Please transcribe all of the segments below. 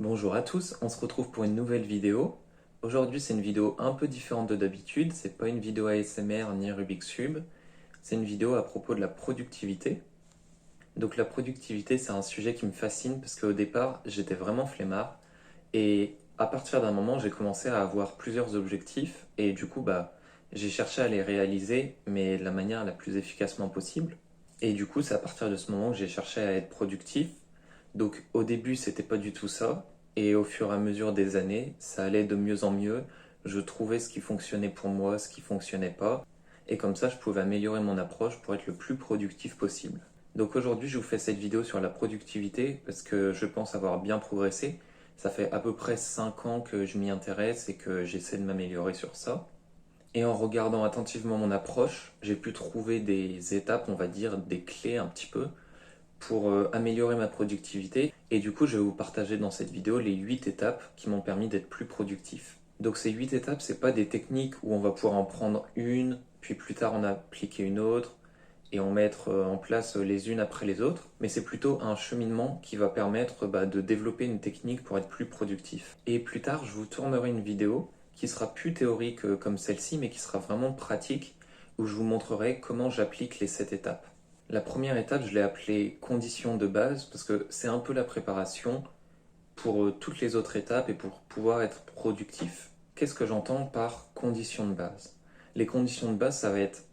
Bonjour à tous, on se retrouve pour une nouvelle vidéo. Aujourd'hui c'est une vidéo un peu différente de d'habitude, c'est pas une vidéo ASMR ni Rubik's Cube, c'est une vidéo à propos de la productivité. Donc la productivité c'est un sujet qui me fascine parce qu'au départ j'étais vraiment flemmard et à partir d'un moment j'ai commencé à avoir plusieurs objectifs et du coup j'ai cherché à les réaliser mais de la manière la plus efficacement possible. Et du coup c'est à partir de ce moment que j'ai cherché à être productif. Donc au début, c'était pas du tout ça. Et au fur et à mesure des années, ça allait de mieux en mieux. Je trouvais ce qui fonctionnait pour moi, ce qui fonctionnait pas. Et comme ça, je pouvais améliorer mon approche pour être le plus productif possible. Donc aujourd'hui, je vous fais cette vidéo sur la productivité parce que je pense avoir bien progressé. Ça fait à peu près 5 ans que je m'y intéresse et que j'essaie de m'améliorer sur ça. Et en regardant attentivement mon approche, j'ai pu trouver des étapes, on va dire, des clés un petit peu pour améliorer ma productivité. Et du coup, je vais vous partager dans cette vidéo les 8 étapes qui m'ont permis d'être plus productif. Donc ces 8 étapes, c'est pas des techniques où on va pouvoir en prendre une, puis plus tard en appliquer une autre, et en mettre en place les unes après les autres, mais c'est plutôt un cheminement qui va permettre de développer une technique pour être plus productif. Et plus tard, je vous tournerai une vidéo qui sera plus théorique comme celle-ci, mais qui sera vraiment pratique, où je vous montrerai comment j'applique les 7 étapes. La première étape, je l'ai appelée condition de base parce que c'est un peu la préparation pour toutes les autres étapes et pour pouvoir être productif. Qu'est-ce que j'entends par condition de base? Les conditions de base, ça va être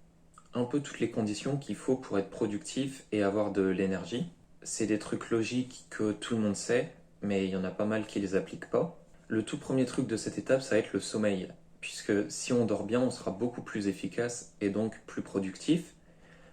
un peu toutes les conditions qu'il faut pour être productif et avoir de l'énergie. C'est des trucs logiques que tout le monde sait, mais il y en a pas mal qui les appliquent pas. Le tout premier truc de cette étape, ça va être le sommeil, puisque si on dort bien, on sera beaucoup plus efficace et donc plus productif.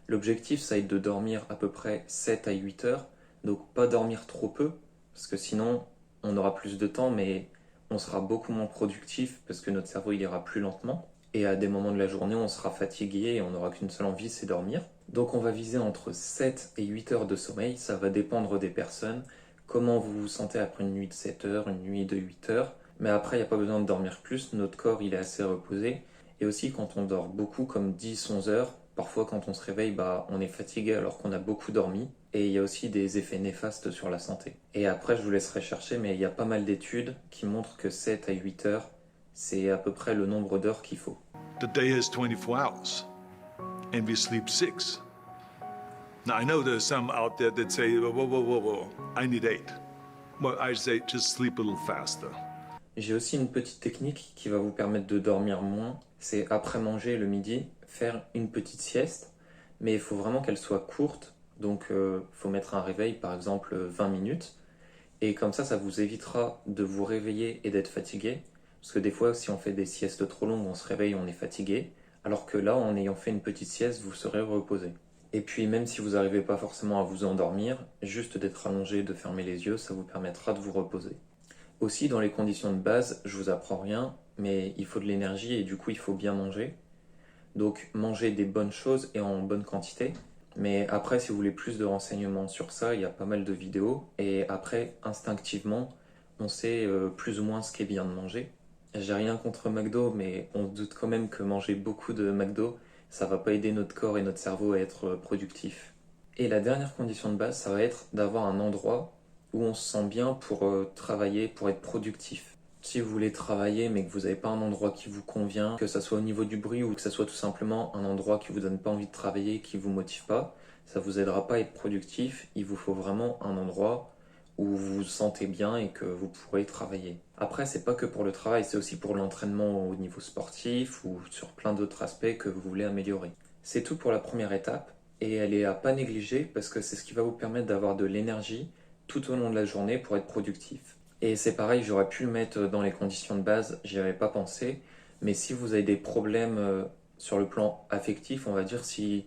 L'objectif, ça va être de dormir à peu près 7 à 8 heures. Donc pas dormir trop peu, parce que sinon on aura plus de temps, mais on sera beaucoup moins productif parce que notre cerveau il ira plus lentement. Et à des moments de la journée, on sera fatigué et on n'aura qu'une seule envie, c'est dormir. Donc on va viser entre 7 et 8 heures de sommeil, ça va dépendre des personnes. Comment vous vous sentez après une nuit de 7 heures, une nuit de 8 heures. Mais après, il n'y a pas besoin de dormir plus, notre corps il est assez reposé. Et aussi quand on dort beaucoup, comme 10-11 heures, parfois quand on se réveille, on est fatigué alors qu'on a beaucoup dormi. Et il y a aussi des effets néfastes sur la santé. Et après, je vous laisserai chercher, mais il y a pas mal d'études qui montrent que 7 à 8 heures, c'est à peu près le nombre d'heures qu'il faut. The day has 24 hours, and we sleep 6. Now, I know there's some out there that say, whoa, whoa, whoa, whoa, I need 8. Well, I say just sleep a little faster. J'ai aussi une petite technique qui va vous permettre de dormir moins. C'est après manger le midi, faire une petite sieste, mais il faut vraiment qu'elle soit courte. Donc, il faut mettre un réveil, par exemple 20 minutes. Et comme ça vous évitera de vous réveiller et d'être fatigué. Parce que des fois, si on fait des siestes trop longues, on se réveille, on est fatigué. Alors que là, en ayant fait une petite sieste, vous serez reposé. Et puis, même si vous n'arrivez pas forcément à vous endormir, juste d'être allongé, de fermer les yeux, ça vous permettra de vous reposer. Aussi, dans les conditions de base, je vous apprends rien, mais il faut de l'énergie et du coup, il faut bien manger. Donc, manger des bonnes choses et en bonne quantité. Mais après, si vous voulez plus de renseignements sur ça, il y a pas mal de vidéos. Et après, instinctivement, on sait plus ou moins ce qu'est bien de manger. J'ai rien contre McDo, mais on se doute quand même que manger beaucoup de McDo, ça va pas aider notre corps et notre cerveau à être productif. Et la dernière condition de base, ça va être d'avoir un endroit où on se sent bien pour travailler, pour être productif. Si vous voulez travailler mais que vous n'avez pas un endroit qui vous convient, que ça soit au niveau du bruit ou que ça soit tout simplement un endroit qui vous donne pas envie de travailler, qui vous motive pas, ça vous aidera pas à être productif. Il vous faut vraiment un endroit où vous vous sentez bien et que vous pourrez travailler. Après, c'est pas que pour le travail, c'est aussi pour l'entraînement au niveau sportif ou sur plein d'autres aspects que vous voulez améliorer. C'est tout pour la première étape et elle est à pas négliger parce que c'est ce qui va vous permettre d'avoir de l'énergie tout au long de la journée pour être productif. Et c'est pareil, j'aurais pu le mettre dans les conditions de base, j'y avais pas pensé, mais si vous avez des problèmes sur le plan affectif, on va dire, si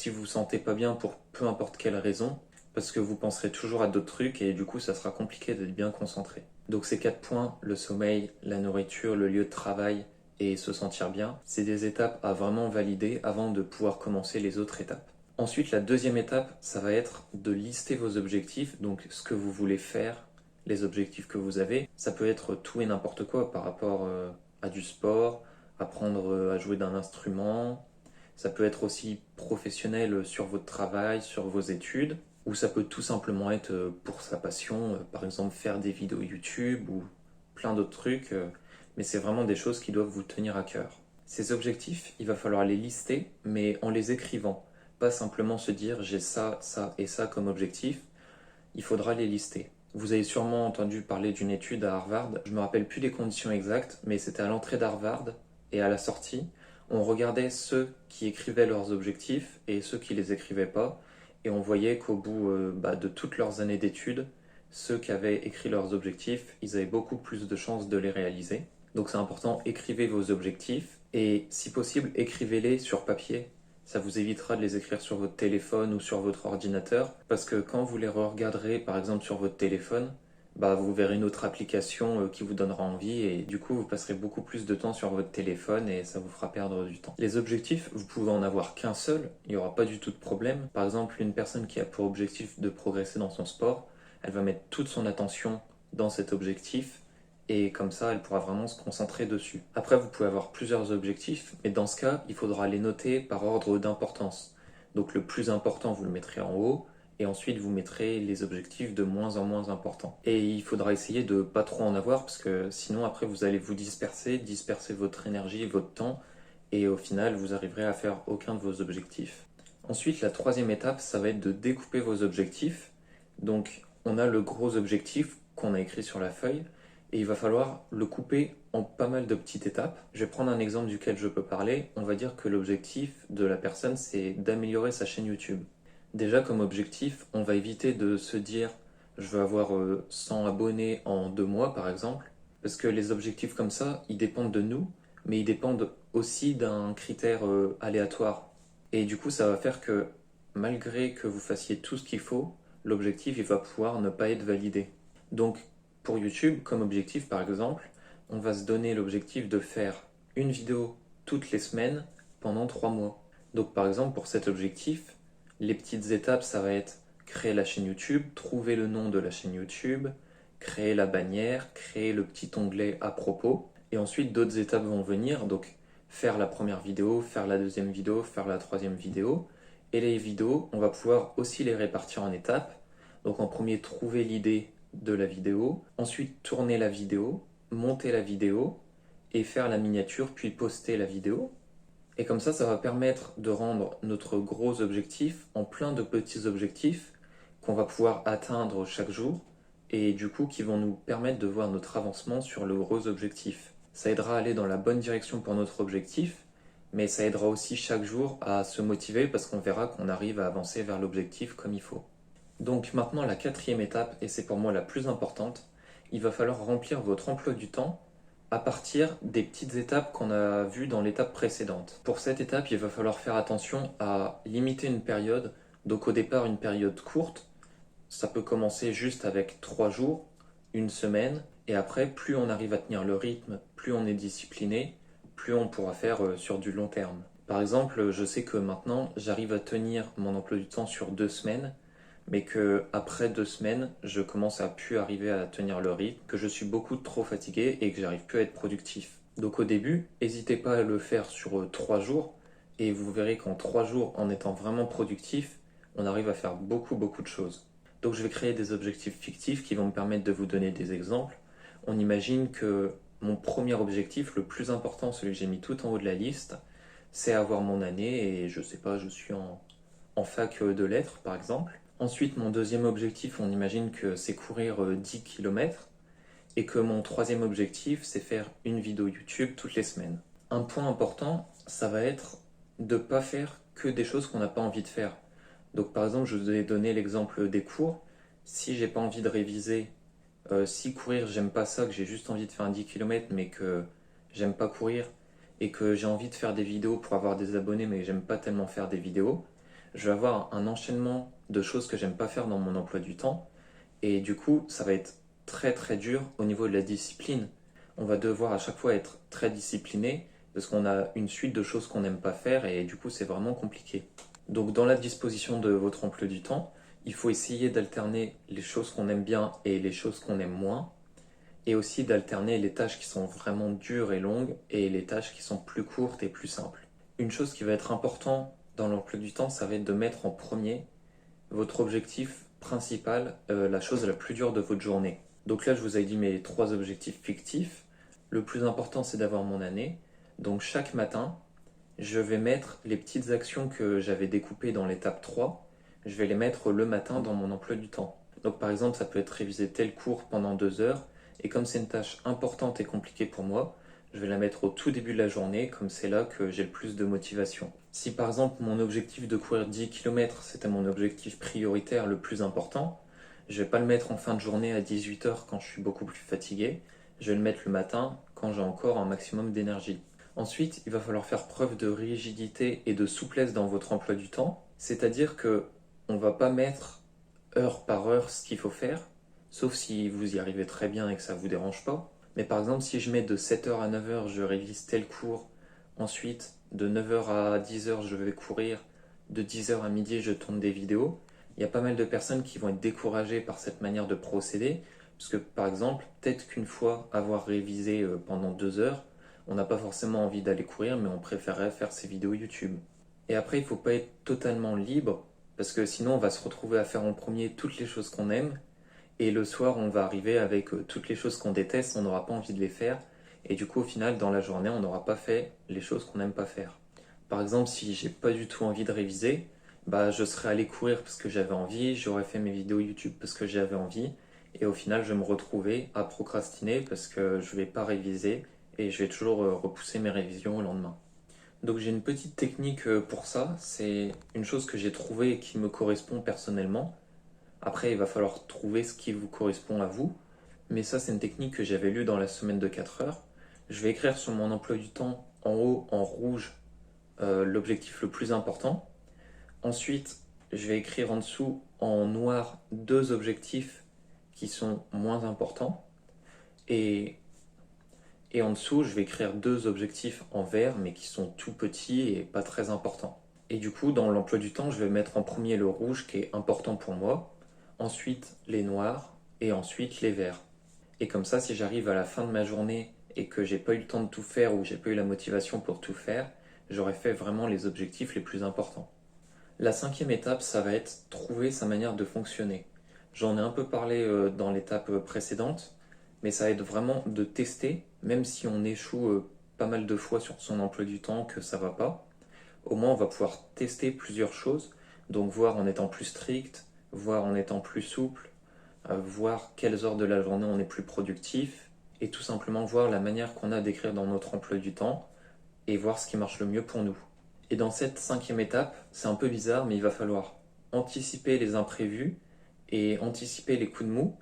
vous vous sentez pas bien pour peu importe quelle raison, parce que vous penserez toujours à d'autres trucs et du coup ça sera compliqué d'être bien concentré. Donc ces 4 points, le sommeil, la nourriture, le lieu de travail et se sentir bien, c'est des étapes à vraiment valider avant de pouvoir commencer les autres étapes. Ensuite, la deuxième étape, ça va être de lister vos objectifs, donc ce que vous voulez faire, les objectifs que vous avez. Ça peut être tout et n'importe quoi par rapport à du sport, apprendre à jouer d'un instrument. Ça peut être aussi professionnel sur votre travail, sur vos études. ou ça peut tout simplement être pour sa passion, par exemple faire des vidéos YouTube ou plein d'autres trucs, mais c'est vraiment des choses qui doivent vous tenir à cœur. Ces objectifs, il va falloir les lister, mais en les écrivant, pas simplement se dire j'ai ça, ça et ça comme objectif, il faudra les lister. Vous avez sûrement entendu parler d'une étude à Harvard, je me rappelle plus les conditions exactes, mais c'était à l'entrée d'Harvard et à la sortie, on regardait ceux qui écrivaient leurs objectifs et ceux qui les écrivaient pas, et on voyait qu'au bout de toutes leurs années d'études, ceux qui avaient écrit leurs objectifs, ils avaient beaucoup plus de chances de les réaliser. Donc c'est important, écrivez vos objectifs et si possible, écrivez-les sur papier. Ça vous évitera de les écrire sur votre téléphone ou sur votre ordinateur parce que quand vous les regarderez par exemple sur votre téléphone, vous verrez une autre application qui vous donnera envie et du coup vous passerez beaucoup plus de temps sur votre téléphone et ça vous fera perdre du temps. Les objectifs, vous pouvez en avoir qu'un seul, il n'y aura pas du tout de problème. Par exemple, une personne qui a pour objectif de progresser dans son sport, elle va mettre toute son attention dans cet objectif et comme ça elle pourra vraiment se concentrer dessus. Après vous pouvez avoir plusieurs objectifs, mais dans ce cas il faudra les noter par ordre d'importance. Donc le plus important vous le mettrez en haut, et ensuite vous mettrez les objectifs de moins en moins importants. Et il faudra essayer de pas trop en avoir parce que sinon après vous allez vous disperser votre énergie, votre temps, et au final vous arriverez à faire aucun de vos objectifs. Ensuite la troisième étape ça va être de découper vos objectifs. Donc on a le gros objectif qu'on a écrit sur la feuille et il va falloir le couper en pas mal de petites étapes. Je vais prendre un exemple duquel je peux parler. On va dire que l'objectif de la personne c'est d'améliorer sa chaîne YouTube. Déjà comme objectif, on va éviter de se dire je veux avoir 100 abonnés en 2 mois par exemple, parce que les objectifs comme ça, ils dépendent de nous, mais ils dépendent aussi d'un critère aléatoire. Et du coup, ça va faire que malgré que vous fassiez tout ce qu'il faut, l'objectif il va pouvoir ne pas être validé. Donc pour YouTube, comme objectif par exemple, on va se donner l'objectif de faire une vidéo toutes les semaines pendant 3 mois. Donc par exemple pour cet objectif, les petites étapes, ça va être créer la chaîne YouTube, trouver le nom de la chaîne YouTube, créer la bannière, créer le petit onglet à propos. Et ensuite, d'autres étapes vont venir. Donc, faire la première vidéo, faire la deuxième vidéo, faire la troisième vidéo. Et les vidéos, on va pouvoir aussi les répartir en étapes. Donc, en premier, trouver l'idée de la vidéo. Ensuite, tourner la vidéo, monter la vidéo et faire la miniature, puis poster la vidéo. Et comme ça va permettre de rendre notre gros objectif en plein de petits objectifs qu'on va pouvoir atteindre chaque jour et du coup qui vont nous permettre de voir notre avancement sur le gros objectif. Ça aidera à aller dans la bonne direction pour notre objectif, mais ça aidera aussi chaque jour à se motiver parce qu'on verra qu'on arrive à avancer vers l'objectif comme il faut. Donc maintenant la quatrième étape, et c'est pour moi la plus importante, il va falloir remplir votre emploi du temps à partir des petites étapes qu'on a vues dans l'étape précédente. Pour cette étape, il va falloir faire attention à limiter une période. Donc au départ, une période courte, ça peut commencer juste avec 3 jours, une semaine, et après, plus on arrive à tenir le rythme, plus on est discipliné, plus on pourra faire sur du long terme. Par exemple, je sais que maintenant, j'arrive à tenir mon emploi du temps sur 2 semaines, mais que après 2 semaines, je commence à plus arriver à tenir le rythme, que je suis beaucoup trop fatigué et que j'arrive plus à être productif. Donc au début, n'hésitez pas à le faire sur 3 jours et vous verrez qu'en 3 jours, en étant vraiment productif, on arrive à faire beaucoup de choses. Donc je vais créer des objectifs fictifs qui vont me permettre de vous donner des exemples. On imagine que mon premier objectif, le plus important, celui que j'ai mis tout en haut de la liste, c'est avoir mon année et je sais pas, je suis en fac de lettres par exemple. Ensuite, mon deuxième objectif, on imagine que c'est courir 10 km et que mon troisième objectif, c'est faire une vidéo YouTube toutes les semaines. Un point important, ça va être de ne pas faire que des choses qu'on n'a pas envie de faire. Donc par exemple, je vous ai donné l'exemple des cours. Si j'ai pas envie de réviser, si courir, j'aime pas ça, que j'ai juste envie de faire un 10 km mais que j'aime pas courir et que j'ai envie de faire des vidéos pour avoir des abonnés mais que j'aime pas tellement faire des vidéos, je vais avoir un enchaînement de choses que j'aime pas faire dans mon emploi du temps et du coup ça va être très dur au niveau de la discipline. On va devoir à chaque fois être très discipliné parce qu'on a une suite de choses qu'on n'aime pas faire et du coup c'est vraiment compliqué. Donc dans la disposition de votre emploi du temps, il faut essayer d'alterner les choses qu'on aime bien et les choses qu'on aime moins et aussi d'alterner les tâches qui sont vraiment dures et longues et les tâches qui sont plus courtes et plus simples. Une chose qui va être importante dans l'emploi du temps, ça va être de mettre en premier votre objectif principal, la chose la plus dure de votre journée. Donc là, je vous ai dit mes 3 objectifs fictifs. Le plus important, c'est d'avoir mon année. Donc chaque matin, je vais mettre les petites actions que j'avais découpées dans l'étape 3. Je vais les mettre le matin dans mon emploi du temps. Donc par exemple, ça peut être réviser tel cours pendant 2 heures. Et comme c'est une tâche importante et compliquée pour moi, je vais la mettre au tout début de la journée, comme c'est là que j'ai le plus de motivation. Si par exemple mon objectif de courir 10 km, c'était mon objectif prioritaire le plus important, je vais pas le mettre en fin de journée à 18 heures quand je suis beaucoup plus fatigué, je vais le mettre le matin quand j'ai encore un maximum d'énergie. Ensuite, il va falloir faire preuve de rigidité et de souplesse dans votre emploi du temps, c'est-à-dire que on va pas mettre heure par heure ce qu'il faut faire, sauf si vous y arrivez très bien et que ça vous dérange pas. Mais par exemple, si je mets de 7h à 9h, je révise tel cours, ensuite de 9h à 10h, je vais courir, de 10h à midi, je tourne des vidéos, il y a pas mal de personnes qui vont être découragées par cette manière de procéder, parce que par exemple, peut-être qu'une fois avoir révisé pendant 2 heures, on n'a pas forcément envie d'aller courir, mais on préférerait faire ses vidéos YouTube. Et après, il ne faut pas être totalement libre, parce que sinon on va se retrouver à faire en premier toutes les choses qu'on aime, et le soir, on va arriver avec toutes les choses qu'on déteste, on n'aura pas envie de les faire. Et du coup, au final, dans la journée, on n'aura pas fait les choses qu'on n'aime pas faire. Par exemple, si j'ai pas du tout envie de réviser, bah, je serais allé courir parce que j'avais envie, j'aurais fait mes vidéos YouTube parce que j'avais envie. Et au final, je vais me retrouver à procrastiner parce que je vais pas réviser et je vais toujours repousser mes révisions au lendemain. Donc j'ai une petite technique pour ça. C'est une chose que j'ai trouvée et qui me correspond personnellement. Après, il va falloir trouver ce qui vous correspond à vous. Mais ça, c'est une technique que j'avais lue dans la semaine de 4 heures. Je vais écrire sur mon emploi du temps, en haut, en rouge, l'objectif le plus important. Ensuite, je vais écrire en dessous, en noir, 2 objectifs qui sont moins importants. Et, et en dessous, je vais écrire 2 objectifs en vert, mais qui sont tout petits et pas très importants. Et du coup, dans l'emploi du temps, je vais mettre en premier le rouge qui est important pour moi, ensuite les noirs et ensuite les verts. Et comme ça, si j'arrive à la fin de ma journée et que j'ai pas eu le temps de tout faire ou j'ai pas eu la motivation pour tout faire, j'aurais fait vraiment les objectifs les plus importants. La 5e étape, ça va être trouver sa manière de fonctionner. J'en ai un peu parlé dans l'étape précédente, mais ça va être vraiment de tester, même si on échoue pas mal de fois sur son emploi du temps que ça va pas. Au moins, on va pouvoir tester plusieurs choses, donc voir en étant plus strict, voir en étant plus souple, voir quelles heures de la journée on est plus productif, et tout simplement voir la manière qu'on a d'écrire dans notre emploi du temps, et voir ce qui marche le mieux pour nous. Et dans cette 5e étape, c'est un peu bizarre, mais il va falloir anticiper les imprévus et anticiper les coups de mou.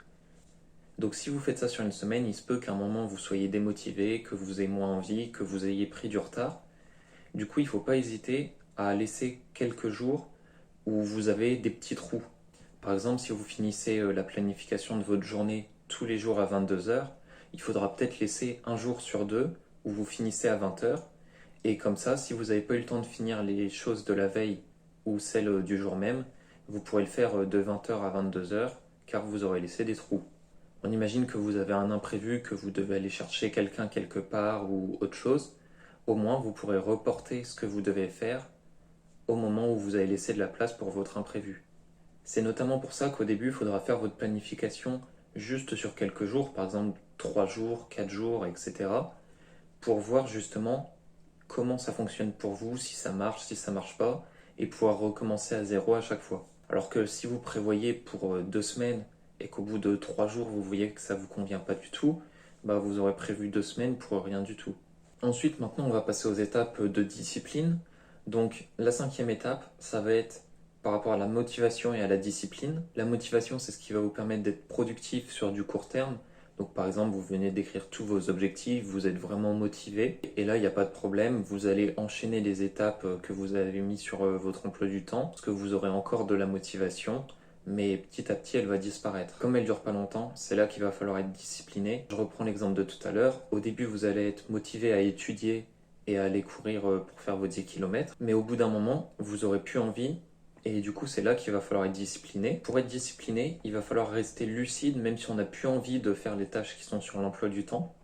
Donc si vous faites ça sur une semaine, il se peut qu'à un moment vous soyez démotivé, que vous ayez moins envie, que vous ayez pris du retard. Du coup, il ne faut pas hésiter à laisser quelques jours où vous avez des petits trous. Par exemple, si vous finissez la planification de votre journée tous les jours à 22 heures, il faudra peut-être laisser un jour sur 2 où vous finissez à 20 heures. Et comme ça, si vous n'avez pas eu le temps de finir les choses de la veille ou celles du jour même, vous pourrez le faire de 20 heures à 22 heures car vous aurez laissé des trous. On imagine que vous avez un imprévu, que vous devez aller chercher quelqu'un quelque part ou autre chose. Au moins, vous pourrez reporter ce que vous devez faire au moment où vous avez laissé de la place pour votre imprévu. C'est notamment pour ça qu'au début, il faudra faire votre planification juste sur quelques jours, par exemple 3 jours, 4 jours, etc. pour voir justement comment ça fonctionne pour vous, si ça marche, si ça marche pas, et pouvoir recommencer à zéro à chaque fois. Alors que si vous prévoyez pour 2 semaines et qu'au bout de 3 jours vous voyez que ça vous convient pas du tout, bah vous aurez prévu 2 semaines pour rien du tout. Ensuite, maintenant on va passer aux étapes de discipline. Donc la 5e étape, ça va être par rapport à la motivation et à la discipline. La motivation, c'est ce qui va vous permettre d'être productif sur du court terme. Donc par exemple, vous venez d'écrire tous vos objectifs, vous êtes vraiment motivé, et là, il n'y a pas de problème, vous allez enchaîner les étapes que vous avez mis sur votre emploi du temps, parce que vous aurez encore de la motivation, mais petit à petit, elle va disparaître. Comme elle dure pas longtemps, c'est là qu'il va falloir être discipliné. Je reprends l'exemple de tout à l'heure. Au début, vous allez être motivé à étudier et à aller courir pour faire vos 10 km, mais au bout d'un moment, vous aurez plus envie. Et du coup, c'est là qu'il va falloir être discipliné. Pour être discipliné, il va falloir rester lucide, même si on n'a plus envie de faire les tâches qui sont sur l'emploi du temps.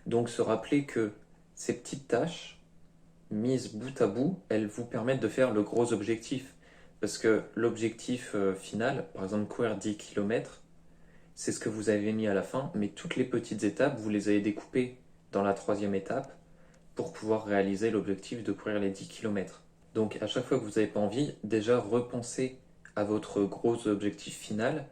Donc, se rappeler que ces petites tâches, mises bout à bout, elles vous permettent de faire le gros objectif. Parce que l'objectif final, par exemple courir 10 km, c'est ce que vous avez mis à la fin, mais toutes les petites étapes, vous les avez découpées dans la troisième étape pour pouvoir réaliser l'objectif de courir les 10 km. Donc à chaque fois que vous n'avez pas envie, déjà repensez à votre gros objectif final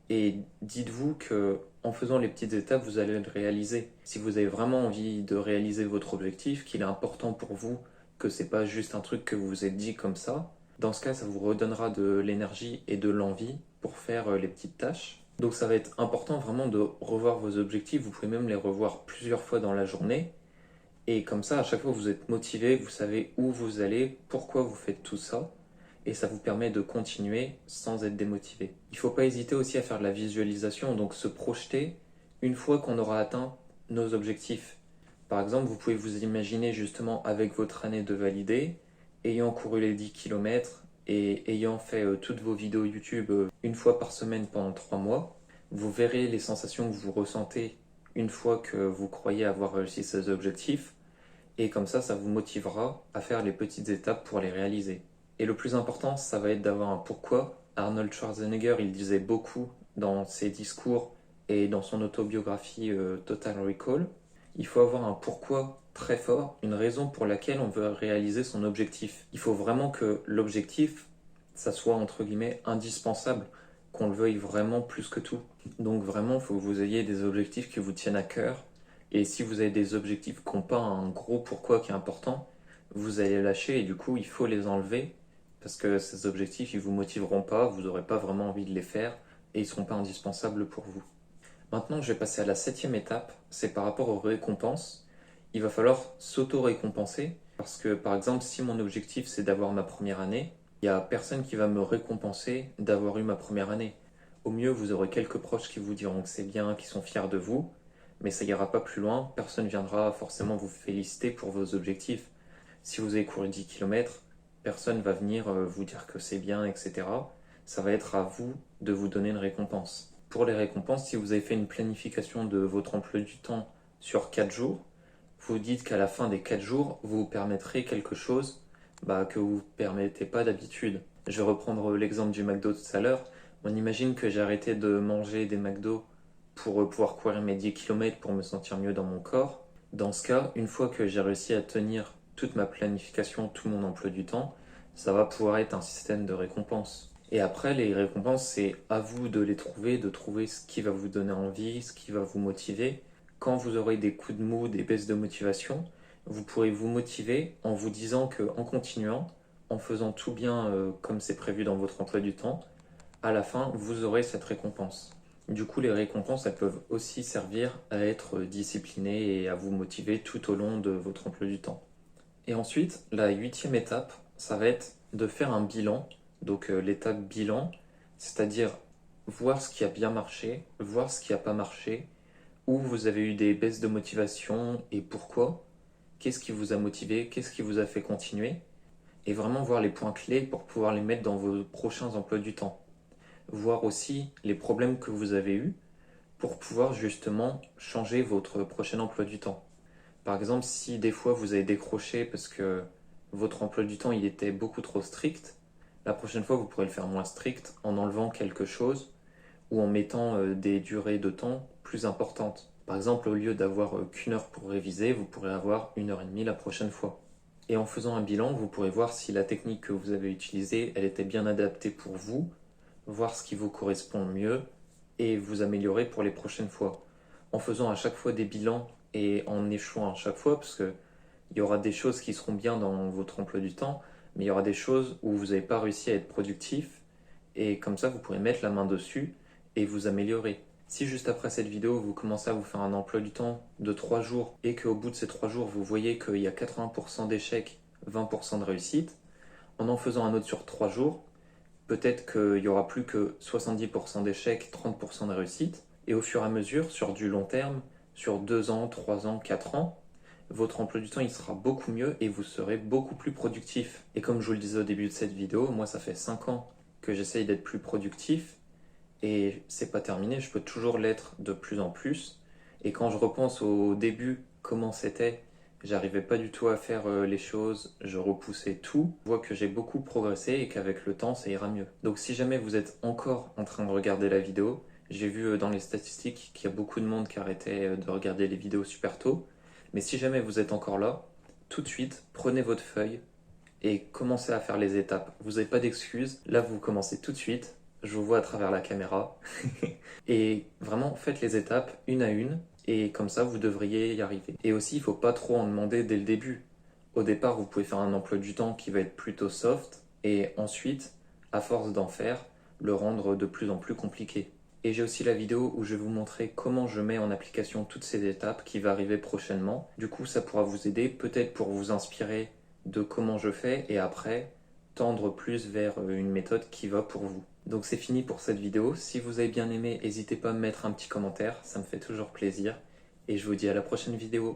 et dites-vous que en faisant les petites étapes, vous allez le réaliser. Si vous avez vraiment envie de réaliser votre objectif, qu'il est important pour vous, que c'est pas juste un truc que vous vous êtes dit comme ça, dans ce cas, ça vous redonnera de l'énergie et de l'envie pour faire les petites tâches. Donc ça va être important vraiment de revoir vos objectifs. Vous pouvez même les revoir plusieurs fois dans la journée. Et comme ça, à chaque fois, vous êtes motivé, vous savez où vous allez, pourquoi vous faites tout ça. Et ça vous permet de continuer sans être démotivé. Il ne faut pas hésiter aussi à faire de la visualisation, donc se projeter une fois qu'on aura atteint nos objectifs. Par exemple, vous pouvez vous imaginer justement avec votre année de validé, ayant couru les 10 km et ayant fait toutes vos vidéos YouTube une fois par semaine pendant 3 mois. Vous verrez les sensations que vous ressentez une fois que vous croyez avoir réussi ces objectifs. Et comme ça vous motivera à faire les petites étapes pour les réaliser. Et le plus important, ça va être d'avoir un pourquoi. Arnold Schwarzenegger, il disait beaucoup dans ses discours et dans son autobiographie Total Recall, il faut avoir un pourquoi très fort, une raison pour laquelle on veut réaliser son objectif. Il faut vraiment que l'objectif, ça soit entre guillemets indispensable, qu'on le veuille vraiment plus que tout. Donc vraiment, il faut que vous ayez des objectifs qui vous tiennent à cœur. Et si vous avez des objectifs qui n'ont pas un gros pourquoi qui est important, vous allez lâcher et du coup, il faut les enlever parce que ces objectifs, ils vous motiveront pas, vous n'aurez pas vraiment envie de les faire et ils ne seront pas indispensables pour vous. Maintenant, je vais passer à la septième étape, c'est par rapport aux récompenses. Il va falloir s'auto-récompenser parce que, par exemple, si mon objectif c'est d'avoir ma première année, il n'y a personne qui va me récompenser d'avoir eu ma première année. Au mieux, vous aurez quelques proches qui vous diront que c'est bien, qui sont fiers de vous, mais ça ira pas plus loin, personne ne viendra forcément vous féliciter pour vos objectifs. Si vous avez couru 10 km, personne va venir vous dire que c'est bien, etc. Ça va être à vous de vous donner une récompense. Pour les récompenses, si vous avez fait une planification de votre emploi du temps sur 4 jours, vous dites qu'à la fin des 4 jours, vous vous permettrez quelque chose que vous ne permettez pas d'habitude. Je vais reprendre l'exemple du McDo tout à l'heure. On imagine que j'ai arrêté de manger des McDo pour pouvoir courir mes 10 km pour me sentir mieux dans mon corps. Dans ce cas, une fois que j'ai réussi à tenir toute ma planification, tout mon emploi du temps, ça va pouvoir être un système de récompense. Et après, les récompenses, c'est à vous de les trouver, de trouver ce qui va vous donner envie, ce qui va vous motiver. Quand vous aurez des coups de mou, des baisses de motivation, vous pourrez vous motiver en vous disant qu'en continuant, en faisant tout bien comme c'est prévu dans votre emploi du temps, à la fin, vous aurez cette récompense. Du coup, les récompenses, elles peuvent aussi servir à être discipliné et à vous motiver tout au long de votre emploi du temps. Et ensuite, la huitième étape, ça va être de faire un bilan. Donc l'étape bilan, c'est-à-dire voir ce qui a bien marché, voir ce qui n'a pas marché, où vous avez eu des baisses de motivation et pourquoi, qu'est-ce qui vous a motivé, qu'est-ce qui vous a fait continuer, et vraiment voir les points clés pour pouvoir les mettre dans vos prochains emplois du temps. Voir aussi les problèmes que vous avez eus pour pouvoir justement changer votre prochain emploi du temps. Par exemple, si des fois vous avez décroché parce que votre emploi du temps il était beaucoup trop strict, la prochaine fois vous pourrez le faire moins strict en enlevant quelque chose ou en mettant des durées de temps plus importantes. Par exemple, au lieu d'avoir qu'une heure pour réviser, vous pourrez avoir 1 heure et demie la prochaine fois. Et en faisant un bilan, vous pourrez voir si la technique que vous avez utilisée, elle était bien adaptée pour vous, voir ce qui vous correspond mieux et vous améliorer pour les prochaines fois. En faisant à chaque fois des bilans et en échouant à chaque fois, parce que il y aura des choses qui seront bien dans votre emploi du temps, mais il y aura des choses où vous n'avez pas réussi à être productif, et comme ça vous pourrez mettre la main dessus et vous améliorer. Si juste après cette vidéo vous commencez à vous faire un emploi du temps de 3 jours et qu'au bout de ces 3 jours vous voyez qu'il y a 80% d'échecs, 20% de réussite, en faisant un autre sur 3 jours, peut-être qu'il n'y aura plus que 70% d'échecs, 30% de réussite, et au fur et à mesure, sur du long terme, sur 2 ans, 3 ans, 4 ans, votre emploi du temps il sera beaucoup mieux et vous serez beaucoup plus productif. Et comme je vous le disais au début de cette vidéo, moi ça fait 5 ans que j'essaye d'être plus productif et c'est pas terminé, je peux toujours l'être de plus en plus. Et quand je repense au début, comment c'était j'arrivais pas du tout à faire les choses, je repoussais tout. Je vois que j'ai beaucoup progressé et qu'avec le temps, ça ira mieux. Donc si jamais vous êtes encore en train de regarder la vidéo, j'ai vu dans les statistiques qu'il y a beaucoup de monde qui arrêtait de regarder les vidéos super tôt. Mais si jamais vous êtes encore là, tout de suite, prenez votre feuille et commencez à faire les étapes. Vous n'avez pas d'excuses, là vous commencez tout de suite, je vous vois à travers la caméra. Et vraiment, faites les étapes une à une, et comme ça vous devriez y arriver. Et aussi, il ne faut pas trop en demander dès le début. Au départ, vous pouvez faire un emploi du temps qui va être plutôt soft, et ensuite, à force d'en faire, le rendre de plus en plus compliqué. Et j'ai aussi la vidéo où je vais vous montrer comment je mets en application toutes ces étapes qui va arriver prochainement. Du coup, ça pourra vous aider, peut-être pour vous inspirer de comment je fais, et après, tendre plus vers une méthode qui va pour vous. Donc c'est fini pour cette vidéo. Si vous avez bien aimé, n'hésitez pas à me mettre un petit commentaire, ça me fait toujours plaisir. Et je vous dis à la prochaine vidéo.